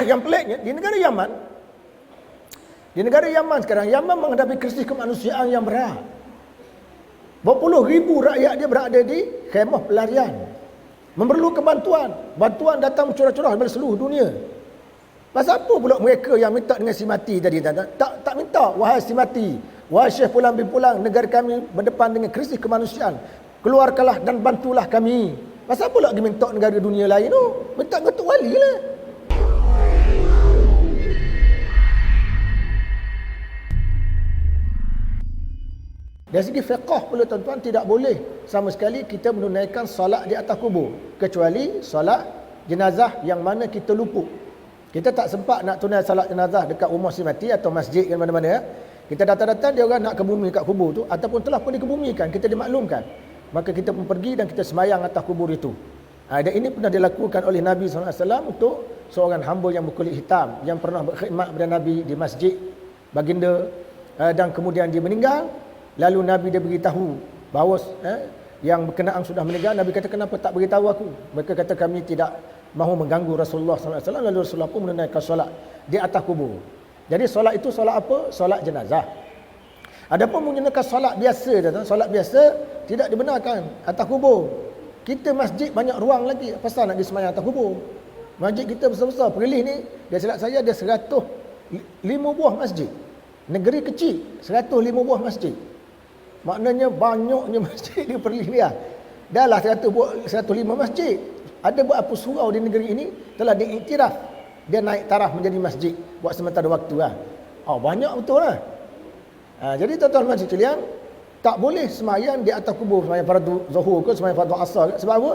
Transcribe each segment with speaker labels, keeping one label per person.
Speaker 1: Yang peliknya, di negara Yaman sekarang, Yaman menghadapi krisis kemanusiaan yang berat. Berpuluh ribu rakyat dia berada di khemah pelarian, memerlukan bantuan. Bantuan datang curah-curah dari seluruh dunia. Pasal apa pula mereka yang minta dengan si mati tadi? Tak minta, wahai si mati, wahai Syekh Pulang bin Pulang, negara kami berdepan dengan krisis kemanusiaan, keluarkanlah dan bantulah kami. Pasal apa lagi minta negara dunia lain tu? Minta dengan Tok Wali lah. Dari segi fiqh pula tuan-tuan, tidak boleh sama sekali kita menunaikan solat di atas kubur, kecuali solat jenazah yang mana kita luput. Kita tak sempat nak tunai solat jenazah dekat rumah si mati atau masjid ke mana-mana ya. Kita datang-datang dia orang nak kebumi kat kubur tu, ataupun telah pun dikebumikan, kita dimaklumkan, maka kita pun pergi dan kita sembahyang atas kubur itu. Dan ini pernah dilakukan oleh Nabi SAW untuk seorang hamba yang berkulit hitam yang pernah berkhidmat kepada Nabi di masjid baginda, dan kemudian dia meninggal. Lalu Nabi dia beritahu bahawa yang berkenaan sudah meninggal. Nabi kata, kenapa tak beritahu aku? Mereka kata, kami tidak mahu mengganggu Rasulullah SAW. Lalu Rasulullah pun menunaikan solat di atas kubur. Jadi solat itu solat apa? Solat jenazah. Adapun menggunakan solat biasa, solat biasa tidak dibenarkan atas kubur. Kita masjid banyak ruang lagi, pasal nak disemayang atas kubur. Masjid kita besar-besar. Perlis ni, dia silap saya ada 105 buah masjid. Negeri kecil, 105 buah masjid. Maknanya banyaknya masjid di Perlis ni lah. Dah lah 105 masjid. Ada beberapa surau di negeri ini telah diiktiraf dia naik taraf menjadi masjid buat sementara waktu lah. Banyak betul lah. Jadi tuan-tuan masjid sekalian, tak boleh semayang di atas kubur, semayang fardu zuhur ke, semayang fardu asar ke. Sebab apa?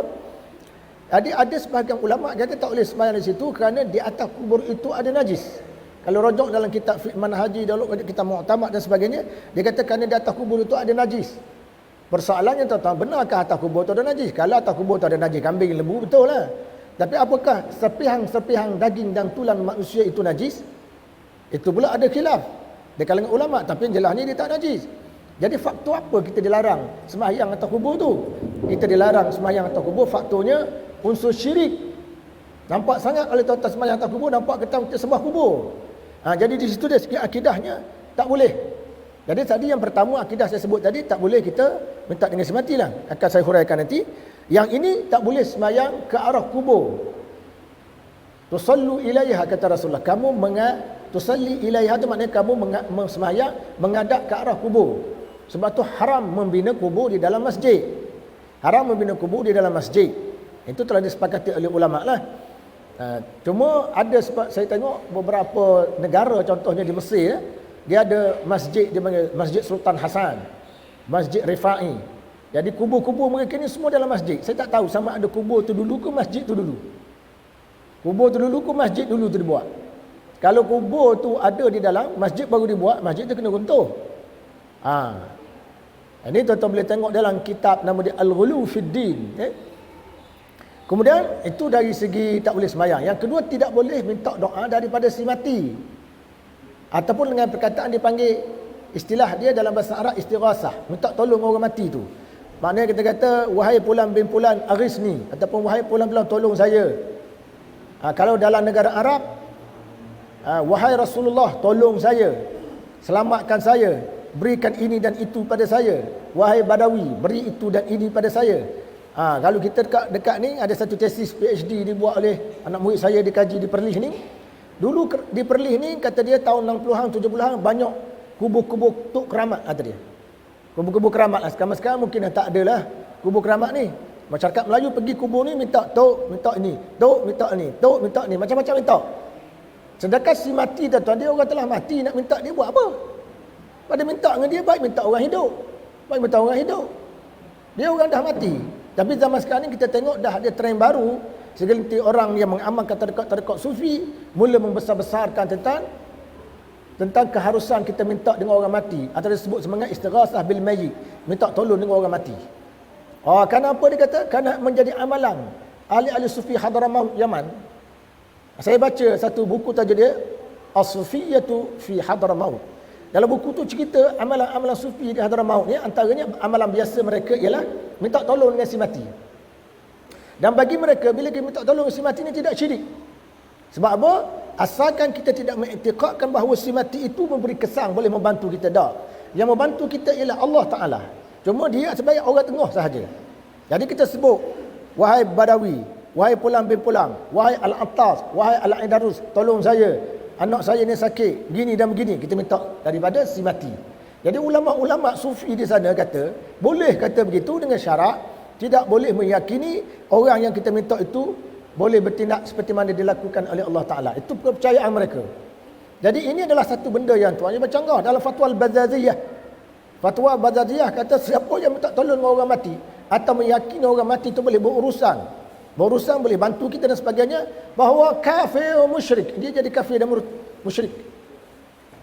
Speaker 1: Ada sebahagian ulama kata tak boleh semayang di situ kerana di atas kubur itu ada najis. Kalau rojok dalam kitab fiqh manhaji dahulu, kitab mu'tamad dan sebagainya, dia kata kerana di atas kubur itu ada najis. Persoalannya tuan-tuan, benarkah atas kubur itu ada najis? Kalau atas kubur itu ada najis kambing, lembu, betul lah. Tapi apakah sepihang-sepihang daging dan tulang manusia itu najis? Itu pula ada khilaf di kalangan ulama, tapi yang jelas ni dia tak najis. Jadi faktor apa kita dilarang sembahyang atas kubur tu? Kita dilarang sembahyang atas kubur, faktornya unsur syirik. Nampak sangat oleh tuan-tuan sembahyang atas kubur, nampak kita sembah kubur. Jadi di situ dari segi akidahnya tak boleh. Jadi tadi yang pertama akidah saya sebut tadi, tak boleh kita minta dengan si mati lah. Akan saya huraikan nanti. Yang ini tak boleh sembahyang ke arah kubur. Tusallu ilaiha, kata Rasulullah. Kamu tusalli ilaiha tu maknanya kamu sembahyang menghadap ke arah kubur. Sebab tu haram membina kubur di dalam masjid. Haram membina kubur di dalam masjid. Itu telah disepakati oleh ulama lah. Cuma ada sebab saya tengok beberapa negara, contohnya di Mesir, dia ada masjid, dia panggil Masjid Sultan Hasan, Masjid Rifai. Jadi kubur-kubur mereka ni semua dalam masjid. Saya tak tahu sama ada kubur tu dulu ke masjid tu dulu. Kubur tu dulu ke masjid dulu tu dibuat. Kalau kubur tu ada di dalam masjid baru dibuat, masjid tu kena runtuh. Ini tuan-tuan boleh tengok dalam kitab nama dia Al-Ghulu Fid Din. Kemudian itu dari segi tak boleh sembahyang. Yang kedua, tidak boleh minta doa daripada si mati. Ataupun dengan perkataan dipanggil, istilah dia dalam bahasa Arab istighasah, minta tolong orang mati tu. Maknanya kita kata, wahai Fulan bin Fulan aghithni, ataupun wahai Fulan bin Fulan tolong saya. Kalau dalam negara Arab, wahai Rasulullah tolong saya, selamatkan saya, berikan ini dan itu pada saya. Wahai Badawi, beri itu dan ini pada saya. Kalau kita dekat ni ada satu tesis PhD dibuat oleh anak murid saya dikaji di Perlis ni. Dulu di Perlis ni kata dia tahun 60-an 70-an banyak kubur-kubur tok keramat kata dia. Kubur-kubur keramat lah. Sekarang mungkin dah tak ada lah kubur keramat ni. Masyarakat Melayu pergi kubur ni minta tok, minta ini, tok, minta ni, tok, minta ni, macam-macam minta. Sedangkan si mati tuan-tuan, dia orang telah mati, nak minta dia buat apa? Pada minta dengan dia, baik minta orang hidup. Baik minta orang hidup. Dia orang dah mati. Tapi zaman sekarang ni kita tengok dah ada trend baru, segelintir orang yang mengamalkan tarekat sufi mula membesar-besarkan tentang keharusan kita minta dengan orang mati, atau disebut semangat istighasah bil mayyit, minta tolong dengan orang mati. Kenapa dia kata? Kerana menjadi amalan ahli-ahli sufi Hadramaut Yaman. Saya baca satu buku tajuk dia As-Sufiyatu fi Hadramaut. Dalam buku tu cerita amalan-amalan sufi di Hadramaut ni, antaranya amalan biasa mereka ialah minta tolong dengan si mati. Dan bagi mereka, bila kita minta tolong dengan si mati ni tidak syirik. Sebab apa? Asalkan kita tidak mengiktikadkan bahawa si mati itu memberi kesan, boleh membantu kita, tak. Yang membantu kita ialah Allah Ta'ala. Cuma dia sebagai orang tengah sahaja. Jadi kita sebut, wahai Badawi, wahai Pulang bin Pulang, wahai Al-Attas, wahai Al-Aidarus, tolong saya, anak saya ni sakit, gini dan begini. Kita minta daripada si mati. Jadi ulama-ulama sufi di sana kata, boleh kata begitu dengan syarat, tidak boleh meyakini orang yang kita minta itu boleh bertindak seperti mana dilakukan oleh Allah Ta'ala. Itu kepercayaan mereka. Jadi ini adalah satu benda yang tuan yang bercanggah dalam fatwa Al-Bazaziyah. Fatwa Al-Bazaziyah kata siapa yang minta tolong orang mati atau meyakini orang mati itu boleh berurusan boleh bantu kita dan sebagainya, bahawa kafir musyrik, dia jadi kafir dan musyrik.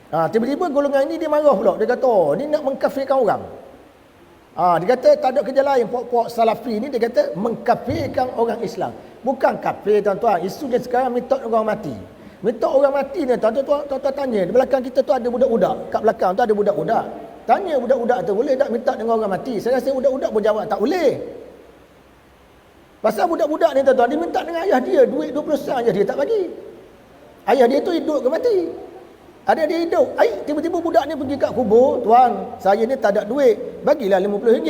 Speaker 1: Tiba-tiba golongan ini dia marah pula. Dia kata, ni nak mengkafirkan orang. Dia kata tak ada kerja lain. Puak-puak salafi ni dia kata mengkafirkan orang Islam. Bukan kafir tuan-tuan. Isu dia sekarang minta orang mati. Minta orang mati ni tuan-tuan tanya. Di belakang kita tu ada budak-budak. Kat belakang tu ada budak-budak. Tanya budak-budak tu, boleh tak minta dengan orang mati? Saya rasa budak-budak pun jawab tak boleh. Pasal budak-budak ni tuan-tuan, dia minta dengan ayah dia. Duit 20 sen je dia tak bagi. Ayah dia tu hidup ke mati? Ada dia hidup. Tiba-tiba budak ni pergi kat kubur. Tuan, saya ni tak ada duit. Bagilah RM50.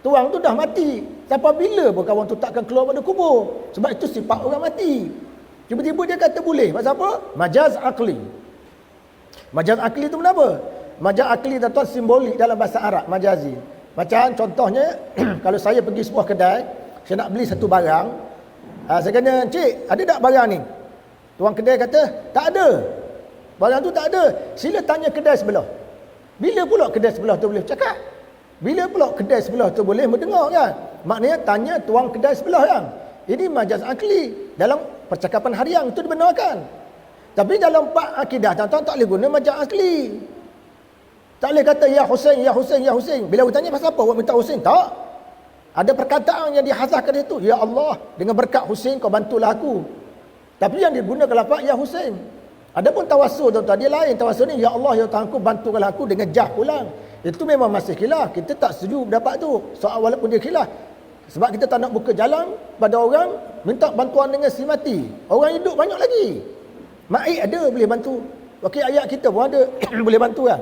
Speaker 1: Tuan tu dah mati. Sampai bila pun kawan tu takkan keluar pada kubur. Sebab itu sifat orang mati. Tiba-tiba dia kata boleh. Pasal apa? Majaz akli. Majaz akli tu kenapa? Majaz akli tuan-tuan simbolik dalam bahasa Arab. Majazi. Macam contohnya, kalau saya pergi sebuah kedai, saya nak beli satu barang. Saya kata, cik, ada tak barang ni? Tuan kedai kata, tak ada. Barang tu tak ada. Sila tanya kedai sebelah. Bila pula kedai sebelah tu boleh cakap? Bila pula kedai sebelah tu boleh mendengar kan? Maknanya tanya tuan kedai sebelah kan? Ini majaz akli. Dalam percakapan harian itu dibenarkan. Tapi dalam bab akidah tuan-tuan tak boleh guna majaz akli. Tak boleh kata ya Husain, ya Husain, ya Husain. Bila awak tanya pasal apa awak minta Husain? Tak. Ada perkataan yang dihazahkan itu. Ya Allah, dengan berkat Husain kau bantulah aku. Tapi yang digunakan lafaz ya Husain. Adapun tawassul tuan-tuan, dia lain. Tawassul ni, ya Allah, ya Tuhan aku, bantukanlah aku dengan jah pulang. Itu memang masih khilaf. Kita tak setuju pendapat tu. Soal walaupun dia khilaf. Sebab kita tak nak buka jalan pada orang minta bantuan dengan si mati. Orang hidup banyak lagi. Ma'id ada boleh bantu. Wakil ayat kita pun ada boleh bantu kan.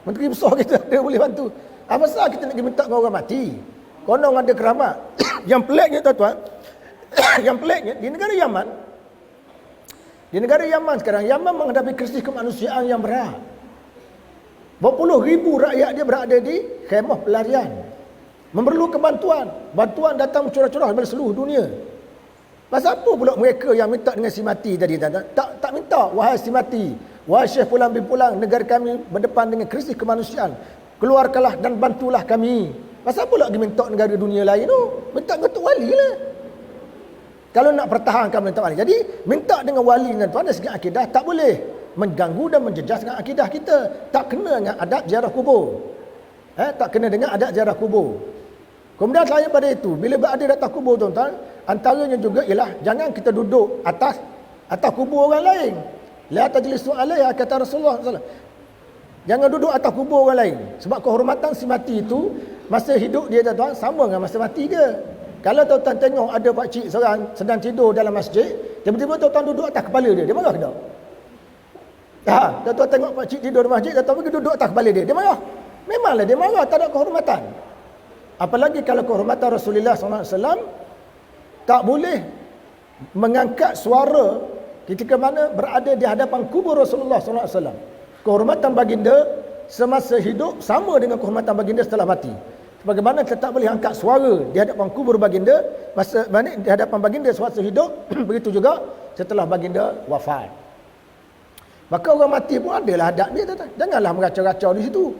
Speaker 1: Menteri besar kita ada boleh bantu. Apa sahaja kita nak minta dengan orang mati? Konon ada keramat. Yang peliknya tuan-tuan, yang peliknya di negara Yaman, di negara Yaman sekarang, Yaman menghadapi krisis kemanusiaan yang berat. Berpuluh ribu rakyat dia berada di khemah pelarian. Memerlukan bantuan. Bantuan datang curah-curah dari seluruh dunia. Pasal apa pula mereka yang minta dengan si mati tadi? Tak minta, wahai si mati, wahai Syekh Pulang bin Pulang, negara kami berdepan dengan krisis kemanusiaan. Keluarkanlah dan bantulah kami. Pasal apa lagi minta negara dunia lain tu? Minta dengan Tok Wali lah. Kalau nak pertahankan minta wali. Jadi, minta dengan wali dan tuan dari segi akidah tak boleh mengganggu dan menjejas dengan akidah kita. Tak kena dengan adab ziarah kubur. Tak kena dengan adab ziarah kubur. Kemudian selain pada itu, bila berada di atas kubur tuan-tuan, antaranya juga ialah jangan kita duduk atas kubur orang lain. La tajlisu alaiha kata Rasulullah SAW. Jangan duduk atas kubur orang lain. Sebab kehormatan si mati itu, masa hidup dia tuan-tuan sama dengan masa mati dia. Kalau tuan-tuan tengok ada pakcik seorang sedang tidur dalam masjid, tiba-tiba tuan-tuan duduk atas kepala dia, dia marah ke tak? Tuan-tuan tengok pakcik tidur di masjid, tuan-tuan pergi duduk atas kepala dia, dia marah. Memanglah dia marah, tak ada kehormatan. Apalagi kalau kehormatan Rasulullah SAW, tak boleh mengangkat suara ketika mana berada di hadapan kubur Rasulullah SAW. Kehormatan baginda semasa hidup sama dengan kehormatan baginda setelah mati. Bagaimana kita tak boleh angkat suara di hadapan kubur baginda masa mana di hadapan baginda semasa hidup, begitu juga setelah baginda wafat. Maka orang mati pun adalah adab dia, tuan-tuan. Janganlah meracau-racau di situ.